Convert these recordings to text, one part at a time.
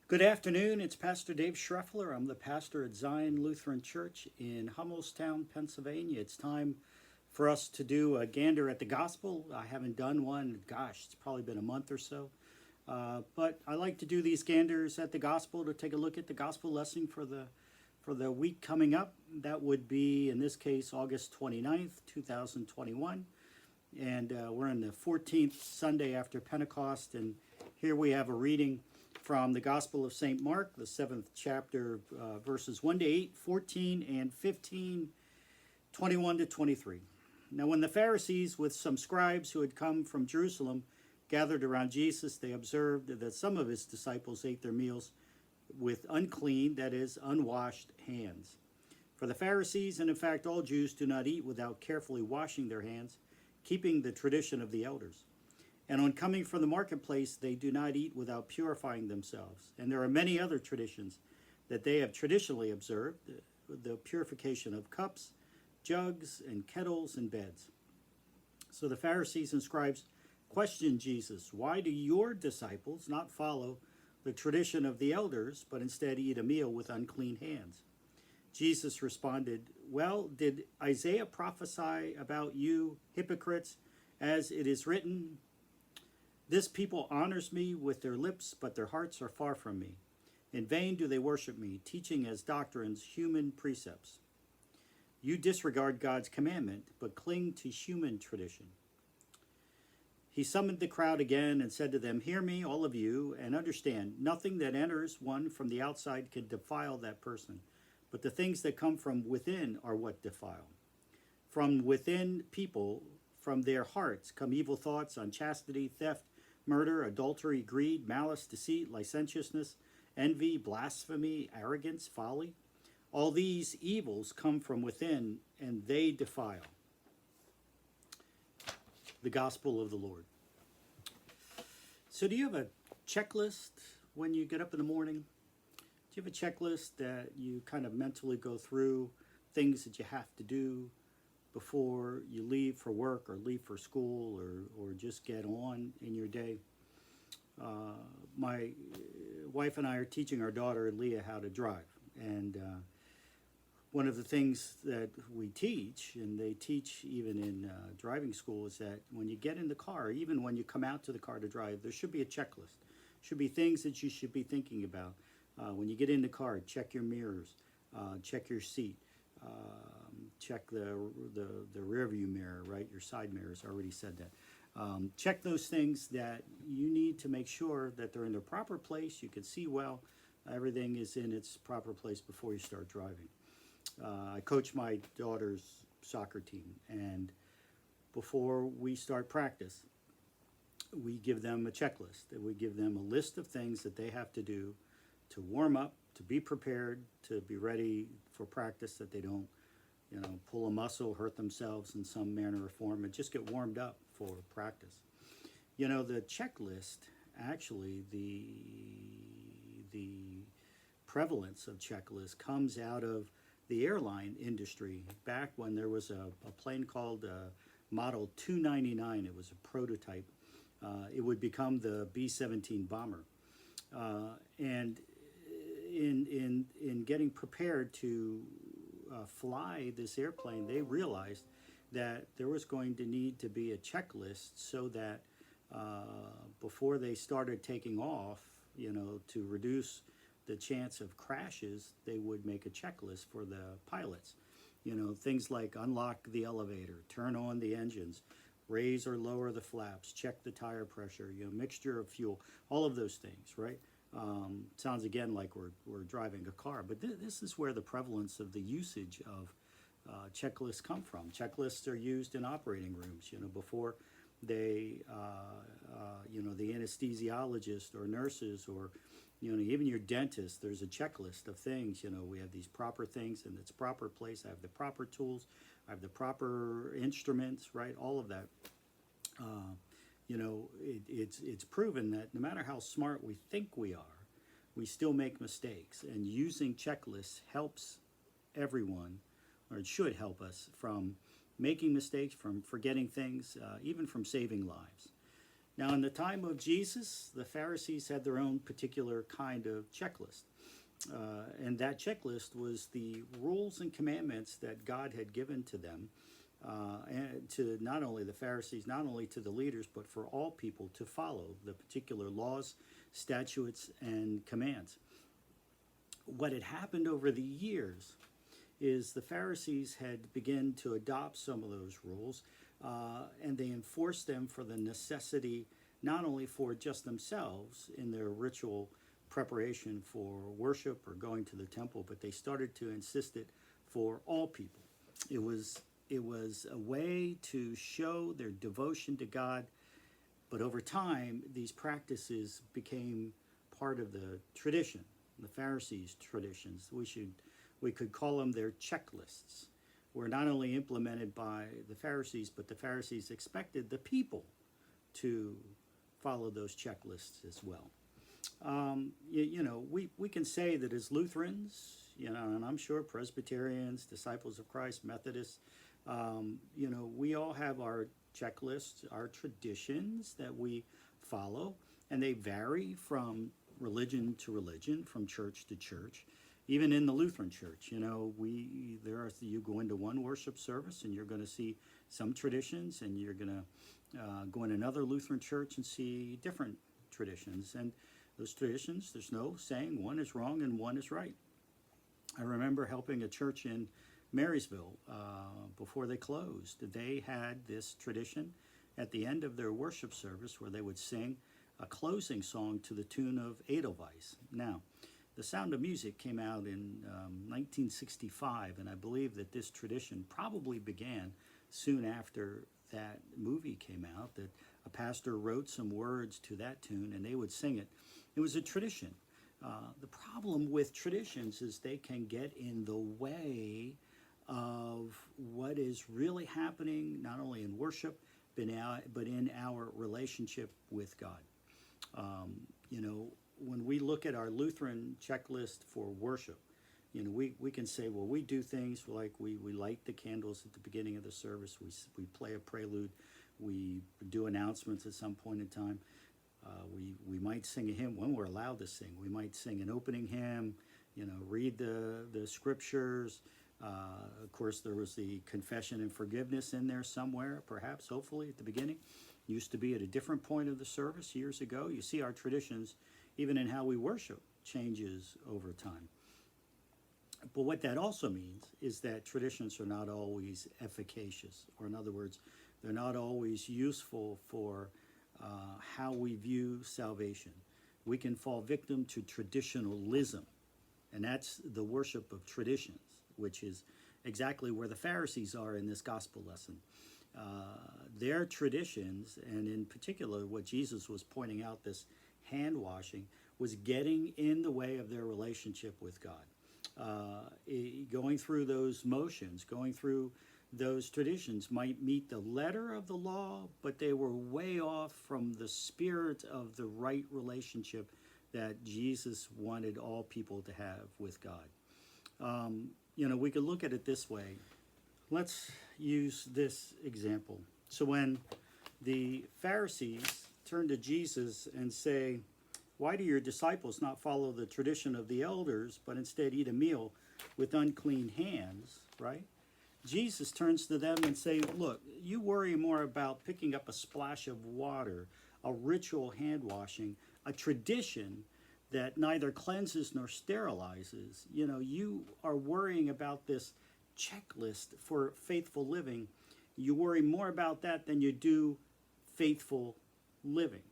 Good afternoon. It's Pastor Dave Schreffler. I'm the pastor at Zion Lutheran Church in Hummelstown, Pennsylvania. It's time for us to do a gander at the gospel. I haven't done one. Gosh, it's probably been a month or so. But I like to do these ganders at the gospel to take a look at the gospel lesson for the week coming up. That would be, in this case, August 29th, 2021. And we're in the 14th Sunday after Pentecost. And here we have a reading from the Gospel of St. Mark, the 7th chapter, verses 1 to 8, 14 and 15, 21 to 23. Now when the Pharisees with some scribes who had come from Jerusalem gathered around Jesus, they observed that some of his disciples ate their meals with unclean, that is, unwashed hands. For the Pharisees, and in fact all Jews, do not eat without carefully washing their hands, keeping the tradition of the elders. And on coming from the marketplace, they do not eat without purifying themselves. And there are many other traditions that they have traditionally observed, the purification of cups, jugs, and kettles, and beds. So the Pharisees and scribes questioned Jesus, "Why do your disciples not follow the tradition of the elders, but instead eat a meal with unclean hands?" Jesus responded, "Well, did Isaiah prophesy about you, hypocrites, as it is written, 'This people honors me with their lips, but their hearts are far from me. In vain do they worship me, teaching as doctrines human precepts.' You disregard God's commandment, but cling to human tradition." He summoned the crowd again and said to them, "Hear me, all of you, and understand, nothing that enters one from the outside can defile that person, but the things that come from within are what defile. From within people, from their hearts, come evil thoughts, unchastity, theft, murder, adultery, greed, malice, deceit, licentiousness, envy, blasphemy, arrogance, folly. All these evils come from within, and they defile." The Gospel of the Lord. So do you have a checklist when you get up in the morning? Do you have a checklist that you kind of mentally go through, things that you have to do before you leave for work or leave for school or just get on in your day? My wife and I are teaching our daughter Leah how to drive, and one of the things that we teach, and they teach even in driving school, is that when you get in the car, even when you come out to the car to drive, there should be a checklist. Should be things that you should be thinking about. When you get in the car, check your mirrors, check your seat, check the rear view mirror, right? Your side mirrors. I already said that. Check those things that you need to make sure that they're in their proper place. You can see well. Everything is in its proper place before you start driving. I coach my daughter's soccer team, and before we start practice, we give them a checklist. We give them a list of things that they have to do to warm up, to be prepared, to be ready for practice, that they don't, pull a muscle, hurt themselves in some manner or form, and just get warmed up for practice. The checklist, actually, the prevalence of checklists comes out of the airline industry. Back when there was a plane called Model 299, it was a prototype. It would become the B-17 bomber. And in getting prepared to fly this airplane, they realized that there was going to need to be a checklist so that before they started taking off, to reduce the chance of crashes, they would make a checklist for the pilots. Things like unlock the elevator, turn on the engines, raise or lower the flaps, check the tire pressure, mixture of fuel, all of those things, right? Sounds again like we're driving a car, but this is where the prevalence of the usage of checklists come from. Checklists are used in operating rooms, before they, the anesthesiologist or nurses or, even your dentist, there's a checklist of things. We have these proper things in its proper place. I have the proper tools. I have the proper instruments, right? All of that. It's proven that no matter how smart we think we are, we still make mistakes. And using checklists helps everyone, or it should help us, from making mistakes, from forgetting things, even from saving lives. Now, in the time of Jesus, the Pharisees had their own particular kind of checklist. And that checklist was the rules and commandments that God had given to them, and to not only the Pharisees, not only to the leaders, but for all people to follow the particular laws, statutes, and commands. What had happened over the years is the Pharisees had begun to adopt some of those rules, and they enforced them for the necessity not only for just themselves in their ritual preparation for worship or going to the temple, but they started to insist it for all people. It was a way to show their devotion to God, but over time these practices became part of the tradition, the Pharisees' traditions. We could call them their checklists, were not only implemented by the Pharisees, but the Pharisees expected the people to follow those checklists as well. We can say that as Lutherans, and I'm sure Presbyterians, Disciples of Christ, Methodists, we all have our checklists, our traditions that we follow, and they vary from religion to religion, from church to church. Even in the Lutheran Church, you go into one worship service and you're going to see some traditions, and you're going to go in another Lutheran church and see different traditions. And those traditions, there's no saying one is wrong and one is right. I remember helping a church in Marysville before they closed. They had this tradition at the end of their worship service where they would sing a closing song to the tune of Edelweiss. Now, The Sound of Music came out in 1965, and I believe that this tradition probably began soon after that movie came out, that a pastor wrote some words to that tune and they would sing it. It was a tradition. The problem with traditions is they can get in the way of what is really happening, not only in worship, but in our relationship with God. When we look at our Lutheran checklist for worship, we can say, well, we do things like we light the candles at the beginning of the service, we play a prelude, we do announcements at some point in time. We might sing a hymn when we're allowed to sing. We might sing an opening hymn, read the scriptures. Of course, there was the confession and forgiveness in there somewhere, perhaps, hopefully, at the beginning. Used to be at a different point of the service years ago. You see our traditions, even in how we worship, changes over time. But what that also means is that traditions are not always efficacious, or in other words, they're not always useful for how we view salvation. We can fall victim to traditionalism, and that's the worship of traditions, which is exactly where the Pharisees are in this gospel lesson. Their traditions, and in particular what Jesus was pointing out, this hand washing, was getting in the way of their relationship with God. Going through those motions, going through those traditions might meet the letter of the law, but they were way off from the spirit of the right relationship that Jesus wanted all people to have with God. We could look at it this way. Let's use this example. So when the Pharisees turn to Jesus and say, "Why do your disciples not follow the tradition of the elders, but instead eat a meal with unclean hands," right? Jesus turns to them and say, "Look, you worry more about picking up a splash of water, a ritual hand washing, a tradition that neither cleanses nor sterilizes. You are worrying about this checklist for faithful living. You worry more about that than you do faithful living,"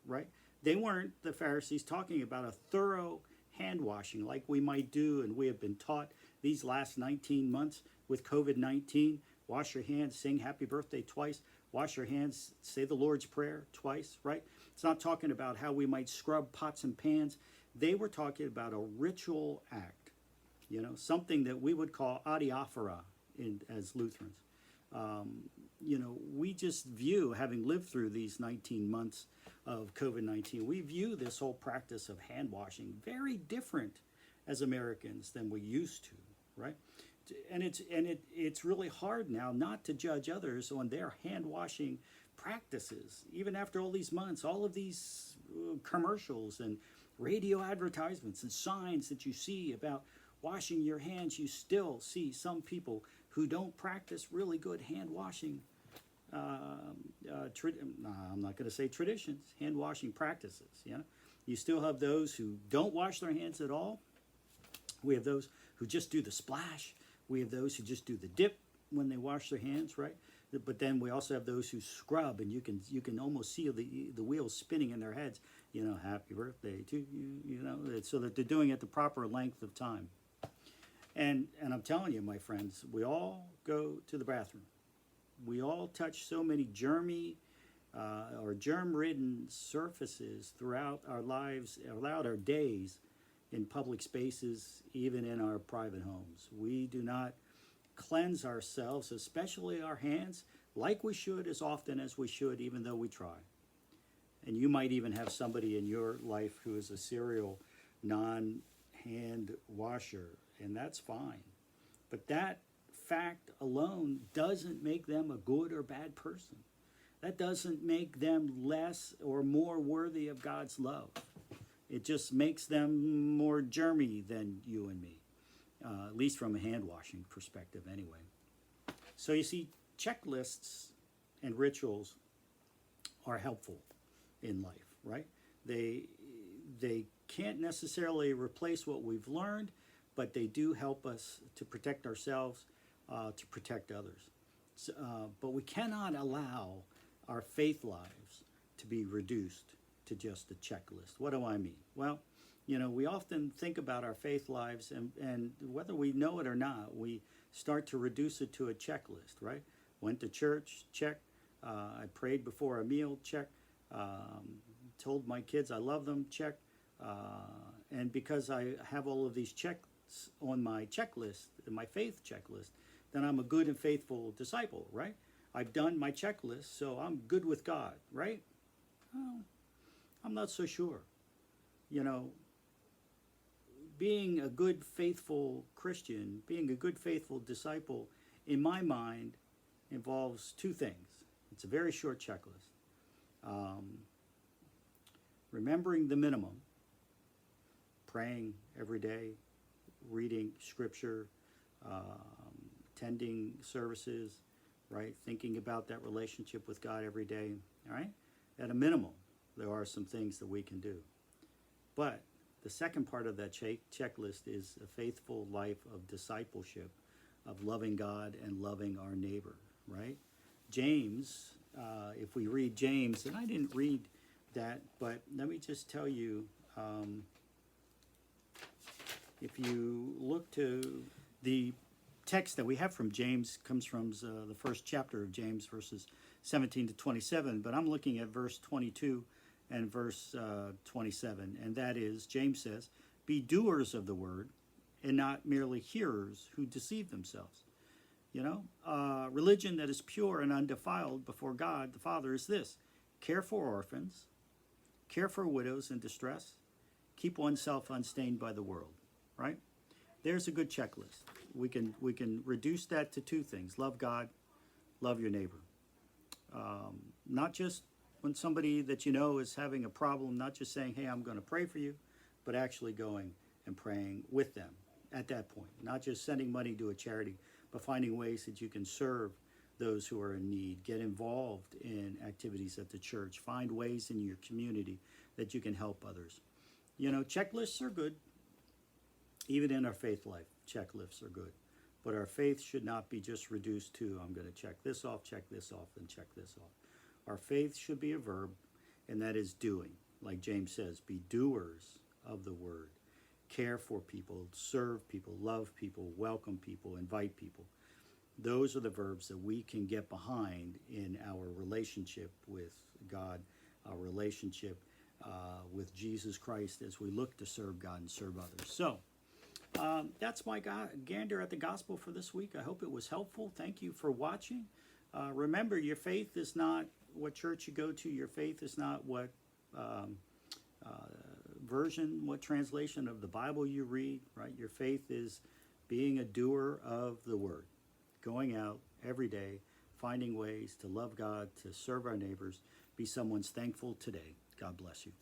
right? They weren't, the Pharisees, talking about a thorough hand washing like we might do, and we have been taught these last 19 months with COVID-19. Wash your hands, sing happy birthday twice. Wash your hands, say the Lord's Prayer twice, right? It's not talking about how we might scrub pots and pans. They were talking about a ritual act, something that we would call adiaphora as Lutherans. We just view, having lived through these 19 months of COVID-19, we view this whole practice of hand washing very different as Americans than we used to, right? And it's really hard now not to judge others on their hand washing practices, even after all these months, all of these commercials and radio advertisements and signs that you see about washing your hands, you still see some people who don't practice really good hand washing. I'm not going to say traditions, hand washing practices. Yeah, you still have those who don't wash their hands at all. We have those who just do the splash. We have those who just do the dip when they wash their hands, right? But then we also have those who scrub, and you can almost see the wheels spinning in their heads. You know, happy birthday to you. You know, so that they're doing it the proper length of time. And I'm telling you, my friends, we all go to the bathroom. We all touch so many germy or germ-ridden surfaces throughout our lives, throughout our days, in public spaces, even in our private homes. We do not cleanse ourselves, especially our hands, like we should, as often as we should, even though we try. And you might even have somebody in your life who is a serial non-hand washer, and that's fine. But that fact alone doesn't make them a good or bad person. That doesn't make them less or more worthy of God's love. It just makes them more germy than you and me, at least from a hand washing perspective anyway. So you see, checklists and rituals are helpful in life, right? They can't necessarily replace what we've learned, but they do help us to protect ourselves, to protect others. So, but we cannot allow our faith lives to be reduced to just a checklist. What do I mean? Well, you know, we often think about our faith lives, and whether we know it or not, we start to reduce it to a checklist, right? Went to church, check. I prayed before a meal, check. Told my kids I love them, check. And because I have all of these checks on my checklist, my faith checklist, then I'm a good and faithful disciple, right? I've done my checklist, so I'm good with God, right? Well, I'm not so sure. You know, being a good, faithful Christian, being a good, faithful disciple, in my mind, involves two things. It's a very short checklist. Remembering the minimum, praying every day, reading scripture, attending services, right? Thinking about that relationship with God every day, all right? At a minimum, there are some things that we can do. But the second part of that checklist is a faithful life of discipleship, of loving God and loving our neighbor, right? James, if we read James, and I didn't read that, but let me just tell you, if you look to the text that we have from James, comes from the first chapter of James, verses 17 to 27, but I'm looking at verse 22 and verse 27, and that is, James says, be doers of the word and not merely hearers who deceive themselves. You know, religion that is pure and undefiled before God the Father is this: care for orphans, care for widows in distress, keep oneself unstained by the world, right? There's a good checklist. We can reduce that to two things: love God, love your neighbor. Not just when somebody that you know is having a problem, not just saying, hey, I'm going to pray for you, but actually going and praying with them at that point. Not just sending money to a charity, but finding ways that you can serve those who are in need. Get involved in activities at the church. Find ways in your community that you can help others. You know, checklists are good. Even in our faith life, checklists are good. But our faith should not be just reduced to, I'm going to check this off, and check this off. Our faith should be a verb, and that is doing. Like James says, be doers of the word. Care for people, serve people, love people, welcome people, invite people. Those are the verbs that we can get behind in our relationship with God, our relationship with Jesus Christ as we look to serve God and serve others. So, that's my gander at the gospel for this week. I hope it was helpful. Thank you for watching. Remember, your faith is not what church you go to. Your faith is not what version, what translation of the Bible you read, right? Your faith is being a doer of the word, going out every day, finding ways to love God, to serve our neighbors, be someone's thankful today. God bless you.